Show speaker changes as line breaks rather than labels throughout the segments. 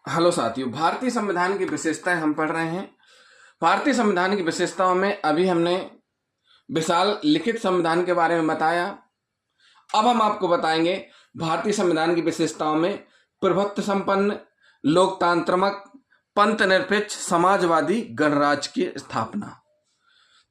Hello साथियों, भारतीय संविधान की विशेषताएं हम पढ़ रहे हैं। भारतीय संविधान की विशेषताओं में अभी हमने विशाल लिखित संविधान के बारे में बताया। अब हम आपको बताएंगे भारतीय संविधान की विशेषताओं में प्रभुत्व संपन्न, लोकतांत्रिक, पंथ निरपेक्ष, समाजवादी गणराज्य की स्थापना।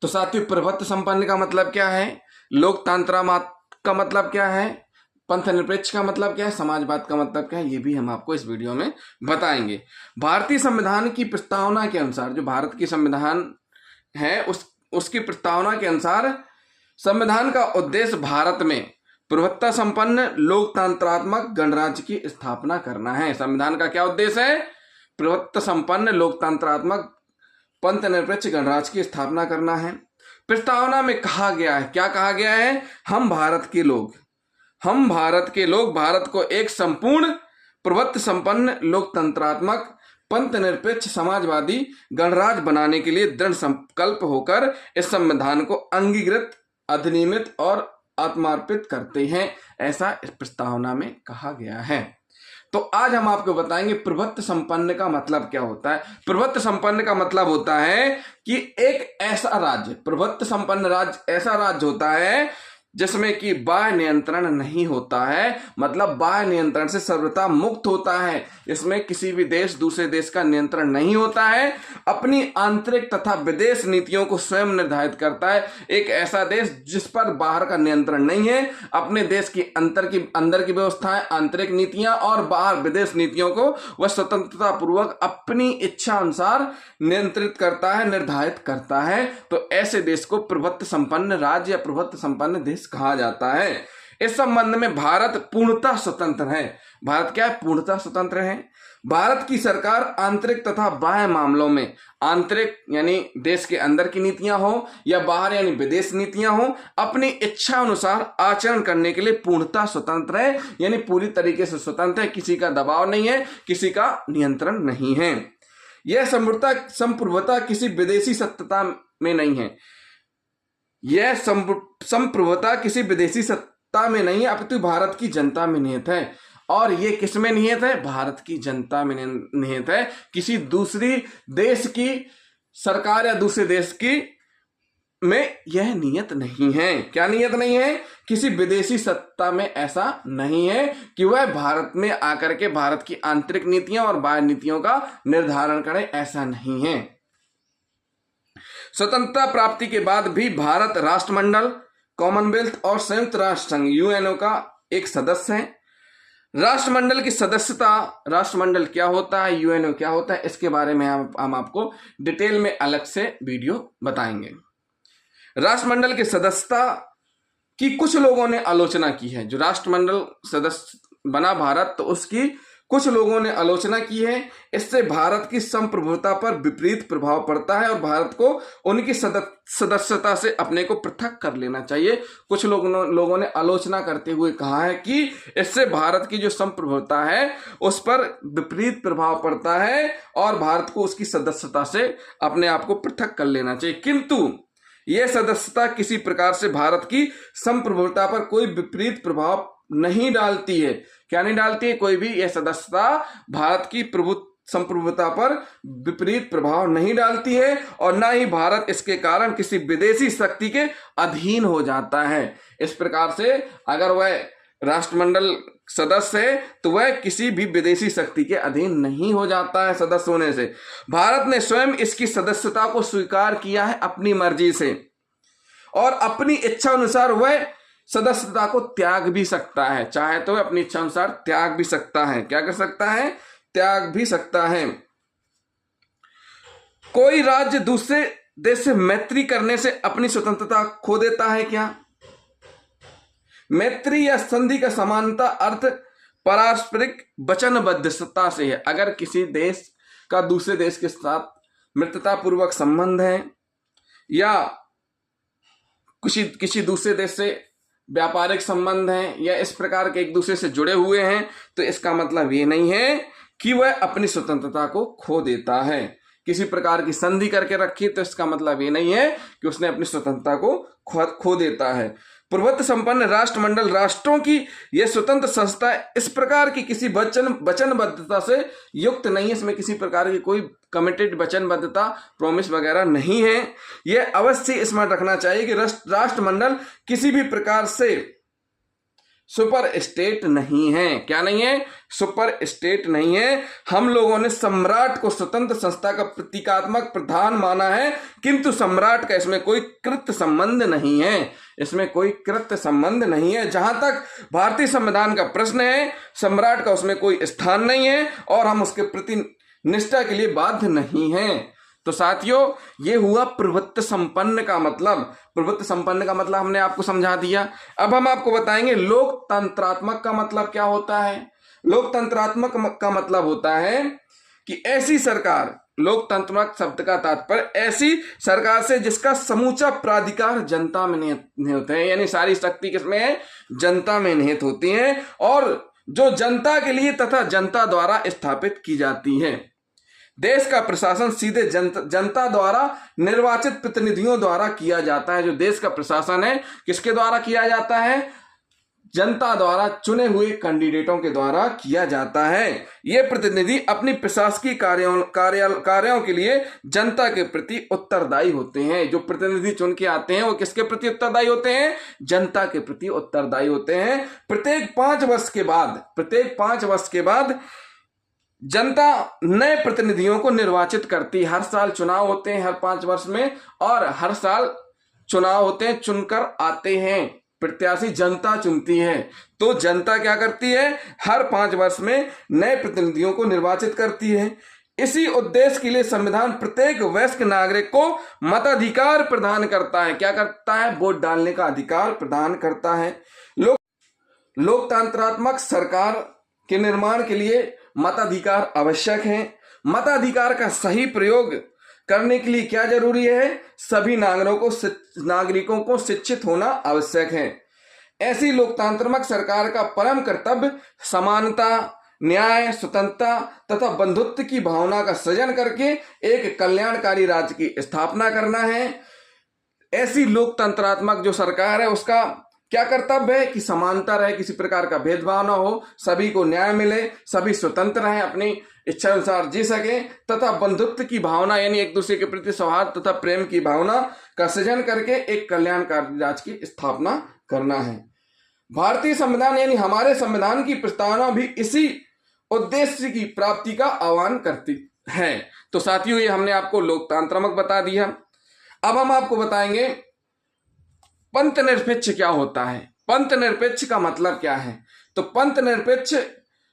तो साथियों, प्रभुत्व संपन्न का मतलब क्या है, लोकतांत्रिक का मतलब क्या है, पंथ निरपेक्ष का मतलब क्या है, समाजवाद का मतलब क्या है, ये भी हम आपको इस वीडियो में बताएंगे। भारतीय संविधान की प्रस्तावना के अनुसार, जो भारत की संविधान है उसकी प्रस्तावना के अनुसार संविधान का उद्देश्य भारत में प्रभुत्व संपन्न, लोकतांत्रात्मक गणराज्य की स्थापना करना है। संविधान का क्या उद्देश्य है? प्रभुत्व संपन्न, लोकतांत्रात्मक, पंथ निरपेक्ष गणराज्य की स्थापना करना है। प्रस्तावना में कहा गया है, क्या कहा गया है? हम भारत के लोग भारत को एक संपूर्ण, प्रभुत्व संपन्न, लोकतंत्रात्मक, पंथ निरपेक्ष, समाजवादी गणराज्य बनाने के लिए दृढ़ संकल्प होकर इस संविधान को अंगीकृत, अधिनियमित और आत्मार्पित करते हैं, ऐसा इस प्रस्तावना में कहा गया है। तो आज हम आपको बताएंगे प्रभुत्व संपन्न का मतलब क्या होता है। प्रभुत्व संपन्न का मतलब होता है कि एक ऐसा राज्य, प्रभुत्व संपन्न राज्य ऐसा राज्य होता है जिसमें कि बाह्य नियंत्रण नहीं होता है, मतलब बाह्य नियंत्रण से सर्वथा मुक्त होता है। इसमें किसी भी देश दूसरे देश का नियंत्रण नहीं होता है, अपनी आंतरिक तथा विदेश नीतियों को स्वयं निर्धारित करता है। एक ऐसा देश जिस पर बाहर का नियंत्रण नहीं है, अपने देश की अंदर की व्यवस्थाएं, आंतरिक नीतियां और बाहर विदेश नीतियों को वह स्वतंत्रता पूर्वक अपनी इच्छा अनुसार नियंत्रित करता है, निर्धारित करता है। तो ऐसे देश को प्रभुत्व संपन्न राज्य या प्रभुत्व संपन्न देश कहा जाता है। इस संबंध में भारत पूर्णतः स्वतंत्र है। भारत क्या है? पूर्णतः स्वतंत्र है। भारत की सरकार आंतरिक तथा बाह्य मामलों में, आंतरिक यानी देश के अंदर की नीतियां हो या बाहर यानी विदेश नीतियां हो, अपनी इच्छा अनुसार आचरण करने के लिए पूर्णतः स्वतंत्र है, यानी पूरी तरीके से स्वतंत्र है। किसी का दबाव नहीं है, किसी का नियंत्रण नहीं है। यह संप्रभुता किसी विदेशी सत्ता में नहीं है। यह संप्रभुता किसी विदेशी सत्ता में नहीं है, अपितु भारत की जनता में निहित है। और यह किस में निहित है? भारत की जनता में निहित है। किसी दूसरी देश की सरकार या दूसरे देश की में यह नियत नहीं है। क्या नियत नहीं है? किसी विदेशी सत्ता में ऐसा नहीं है कि वह भारत में आकर के भारत की आंतरिक नीतियों और बाह्य नीतियों का निर्धारण करे, ऐसा नहीं है। स्वतंत्रता प्राप्ति के बाद भी भारत राष्ट्रमंडल, कॉमनवेल्थ और संयुक्त राष्ट्र संघ यूएनओ का एक सदस्य है। राष्ट्रमंडल की सदस्यता, राष्ट्रमंडल क्या होता है, यूएनओ क्या होता है, इसके बारे में हम आपको डिटेल में अलग से वीडियो बताएंगे। राष्ट्रमंडल की सदस्यता की कुछ लोगों ने आलोचना की है। जो राष्ट्रमंडल सदस्य बना भारत, तो उसकी कुछ लोगों ने आलोचना की है। इससे भारत की संप्रभुता पर विपरीत प्रभाव पड़ता है और भारत को उनकी सदस्यता से अपने को पृथक कर लेना चाहिए। कुछ लोगों ने आलोचना करते हुए कहा है कि इससे भारत की जो संप्रभुता है उस पर विपरीत प्रभाव पड़ता है और भारत को उसकी सदस्यता से अपने आप को पृथक कर लेना चाहिए। किंतु यह सदस्यता किसी प्रकार से भारत की संप्रभुता पर कोई विपरीत प्रभाव नहीं डालती है। क्या नहीं डालती है? कोई भी यह सदस्यता भारत की संप्रभुता पर विपरीत प्रभाव नहीं डालती है और ना ही भारत इसके कारण किसी विदेशी शक्ति के अधीन हो जाता है। इस प्रकार से अगर वह राष्ट्रमंडल सदस्य है तो वह किसी भी विदेशी शक्ति के अधीन नहीं हो जाता है सदस्य होने से। भारत ने स्वयं इसकी सदस्यता को स्वीकार किया है अपनी मर्जी से और अपनी इच्छा अनुसार वह सदस्यता को त्याग भी सकता है। चाहे तो वह अपनी इच्छा अनुसार त्याग भी सकता है। क्या कर सकता है? त्याग भी सकता है। कोई राज्य दूसरे देश से मैत्री करने से अपनी स्वतंत्रता खो देता है क्या? मैत्री या संधि का समानता अर्थ पारस्परिक वचनबद्धता से है। अगर किसी देश का दूसरे देश के साथ मित्रता पूर्वक संबंध है या किसी दूसरे देश से व्यापारिक संबंध हैं या इस प्रकार के एक दूसरे से जुड़े हुए हैं, तो इसका मतलब ये नहीं है कि वह अपनी स्वतंत्रता को खो देता है। किसी प्रकार की संधि करके रखी तो इसका मतलब ये नहीं है कि उसने अपनी स्वतंत्रता को खो देता है। प्रभुत्व संपन्न राष्ट्रमंडल राष्ट्रों की यह स्वतंत्र संस्था इस प्रकार की किसी वचनबद्धता से युक्त नहीं है। इसमें किसी प्रकार की कोई कमिटेड वचनबद्धता, प्रॉमिस वगैरह नहीं है। यह अवश्य स्मरण रखना चाहिए कि राष्ट्रमंडल किसी भी प्रकार से सुपर स्टेट नहीं है। क्या नहीं है? सुपर स्टेट नहीं है। हम लोगों ने सम्राट को स्वतंत्र संस्था का प्रतीकात्मक प्रधान माना है, किंतु सम्राट का इसमें कोई कृत्य संबंध नहीं है। इसमें कोई कृत्य संबंध नहीं है। जहां तक भारतीय संविधान का प्रश्न है, सम्राट का उसमें कोई स्थान नहीं है और हम उसके प्रति निष्ठा के लिए बाध्य नहीं हैं। तो साथियों, ये हुआ प्रभुत्व संपन्न का मतलब। प्रभुत्व संपन्न का मतलब हमने आपको समझा दिया। अब हम आपको बताएंगे लोकतंत्रात्मक का मतलब क्या होता है। लोकतंत्रात्मक का मतलब होता है कि ऐसी सरकार, लोकतंत्रात्मक शब्द का तात्पर्य ऐसी सरकार से जिसका समूचा प्राधिकार जनता में निहित होते हैं, यानी सारी शक्ति किसमें है? जनता में निहित होती है, और जो जनता के लिए तथा जनता द्वारा स्थापित की जाती है। देश का प्रशासन सीधे जनता द्वारा निर्वाचित प्रतिनिधियों द्वारा किया जाता है। जो देश का प्रशासन है, किसके द्वारा किया जाता है? जनता द्वारा चुने हुए कैंडिडेटों के द्वारा किया जाता है। ये प्रतिनिधि अपनी प्रशासकीय कार्यों के लिए जनता के प्रति उत्तरदायी होते हैं। जो प्रतिनिधि चुन के आते हैं वो किसके प्रति उत्तरदायी होते हैं? जनता के प्रति उत्तरदायी होते हैं। प्रत्येक 5 वर्ष के बाद जनता नए प्रतिनिधियों को निर्वाचित करती है। हर साल चुनाव होते हैं, हर 5 वर्ष में, और हर साल चुनाव होते हैं, चुनकर आते हैं प्रत्याशी, जनता चुनती है। तो जनता क्या करती है? हर 5 वर्ष में नए प्रतिनिधियों को निर्वाचित करती है। इसी उद्देश्य के लिए संविधान प्रत्येक वयस्क नागरिक को मताधिकार प्रदान करता है। क्या करता है? वोट डालने का अधिकार प्रदान करता है। लोकतंत्रात्मक सरकार के निर्माण के लिए मताधिकार आवश्यक है। मताधिकार का सही प्रयोग करने के लिए क्या जरूरी है? सभी नागरिकों को शिक्षित होना आवश्यक है। ऐसी लोकतंत्रात्मक सरकार का परम कर्तव्य समानता, न्याय, स्वतंत्रता तथा बंधुत्व की भावना का सृजन करके एक कल्याणकारी राज्य की स्थापना करना है। ऐसी लोकतंत्रात्मक जो सरकार है उसका क्या कर्तव्य है? कि समानता रहे, किसी प्रकार का भेदभाव ना हो, सभी को न्याय मिले, सभी स्वतंत्र रहें, अपनी इच्छा अनुसार जी सके, तथा बंधुत्व की भावना यानी एक दूसरे के प्रति सौहार्द तथा प्रेम की भावना का सृजन करके एक कल्याणकारी राज्य की स्थापना करना है। भारतीय संविधान यानी हमारे संविधान की प्रस्तावना भी इसी उद्देश्य की प्राप्ति का आह्वान करती है। तो साथियों, ये हमने आपको लोकतंत्रात्मक बता दिया। अब हम आपको बताएंगे पंथ निरपेक्ष क्या होता है। पंथ निरपेक्ष का मतलब क्या है? तो पंथ निरपेक्ष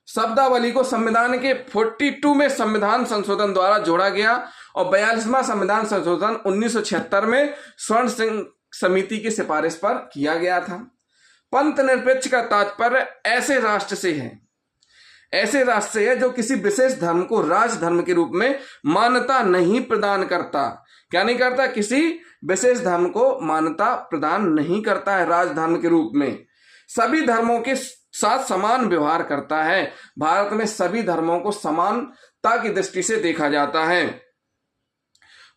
शब्दावली को संविधान के 42 में संविधान संशोधन द्वारा जोड़ा गया और 42वां संविधान संशोधन 1976 में स्वर्ण सिंह समिति की सिफारिश पर किया गया था। पंथ निरपेक्ष का तात्पर्य ऐसे राष्ट्र से है जो किसी विशेष धर्म को राजधर्म के रूप में मान्यता नहीं प्रदान करता। क्या नहीं करता? किसी विशेष धर्म को मान्यता प्रदान नहीं करता है राजधर्म के रूप में। सभी धर्मों के साथ समान व्यवहार करता है। भारत में सभी धर्मों को समानता की दृष्टि से देखा जाता है।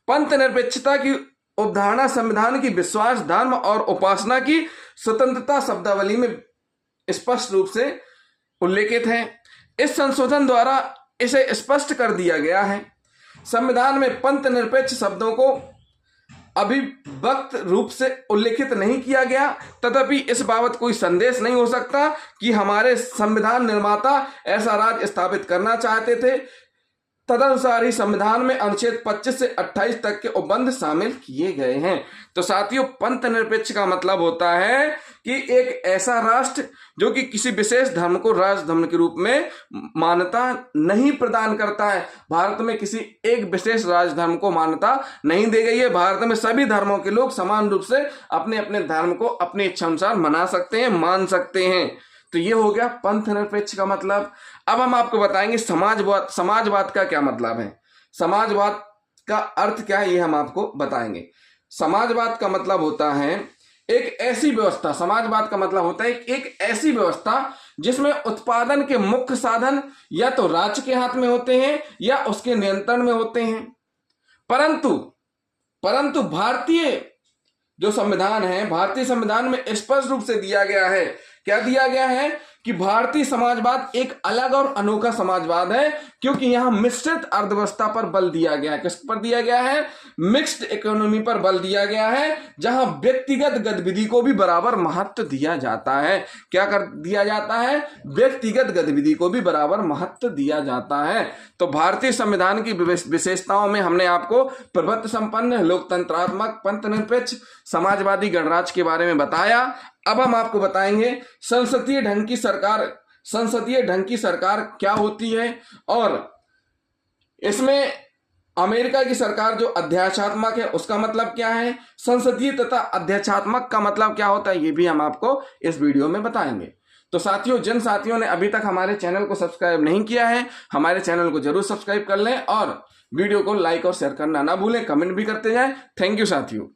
पंथ निरपेक्षता की अवधारणा संविधान की विश्वास, धर्म और उपासना की स्वतंत्रता शब्दावली में स्पष्ट रूप से उल्लेखित है। इस संशोधन द्वारा इसे स्पष्ट कर दिया गया है। संविधान में पंथ निरपेक्ष शब्दों को अभिव्यक्त रूप से उल्लेखित नहीं किया गया, तथापि इस बाबत कोई संदेश नहीं हो सकता कि हमारे संविधान निर्माता ऐसा राज्य स्थापित करना चाहते थे। तदनुसार ही संविधान में अनुच्छेद 25 से 28 तक के उपबंध शामिल किए गए हैं। तो साथियों, पंथ निरपेक्ष का मतलब होता है कि एक ऐसा राष्ट्र जो कि किसी विशेष धर्म को राजधर्म के रूप में मान्यता नहीं प्रदान करता है। भारत में किसी एक विशेष राजधर्म को मान्यता नहीं दी गई है। भारत में सभी धर्मों के लोग समान रूप से अपने अपने धर्म को अपनी इच्छा अनुसार मना सकते हैं, मान सकते हैं। तो ये हो गया पंथ निरपेक्ष का मतलब। अब हम आपको बताएंगे समाजवाद का क्या मतलब है। समाजवाद का अर्थ क्या है ये हम आपको बताएंगे। समाजवाद का मतलब होता है एक ऐसी व्यवस्था, समाजवाद का मतलब होता है एक ऐसी व्यवस्था जिसमें उत्पादन के मुख्य साधन या तो राज्य के हाथ में होते हैं या उसके नियंत्रण में होते हैं। परंतु भारतीय जो संविधान है, भारतीय संविधान में स्पष्ट रूप से दिया गया है। क्या दिया गया है कि भारतीय समाजवाद एक अलग और अनोखा समाजवाद है, क्योंकि यहां मिश्रित अर्थव्यवस्था पर बल दिया गया है। किस पर दिया गया है? मिक्स्ड इकोनॉमी पर बल दिया गया है, जहां व्यक्तिगत गतिविधि को भी बराबर महत्व दिया जाता है। क्या कर दिया जाता है? व्यक्तिगत गतिविधि को भी बराबर महत्व दिया जाता है। तो भारतीय संविधान की विशेषताओं में हमने आपको प्रभुत्व संपन्न, लोकतंत्रात्मक, पंथनिरपेक्ष, समाजवादी गणराज्य के बारे में बताया। अब हम आपको बताएंगे संसदीय ढंग की सरकार क्या होती है, और इसमें अमेरिका की सरकार जो अध्यक्षात्मक है उसका मतलब क्या है, संसदीय तथा अध्यक्षात्मक का मतलब क्या होता है, ये भी हम आपको इस वीडियो में बताएंगे। तो साथियों, जिन साथियों ने अभी तक हमारे चैनल को सब्सक्राइब नहीं किया है, हमारे चैनल को जरूर सब्सक्राइब कर लें और वीडियो को लाइक और शेयर करना ना भूलें, कमेंट भी करते जाएं। थैंक यू साथियों।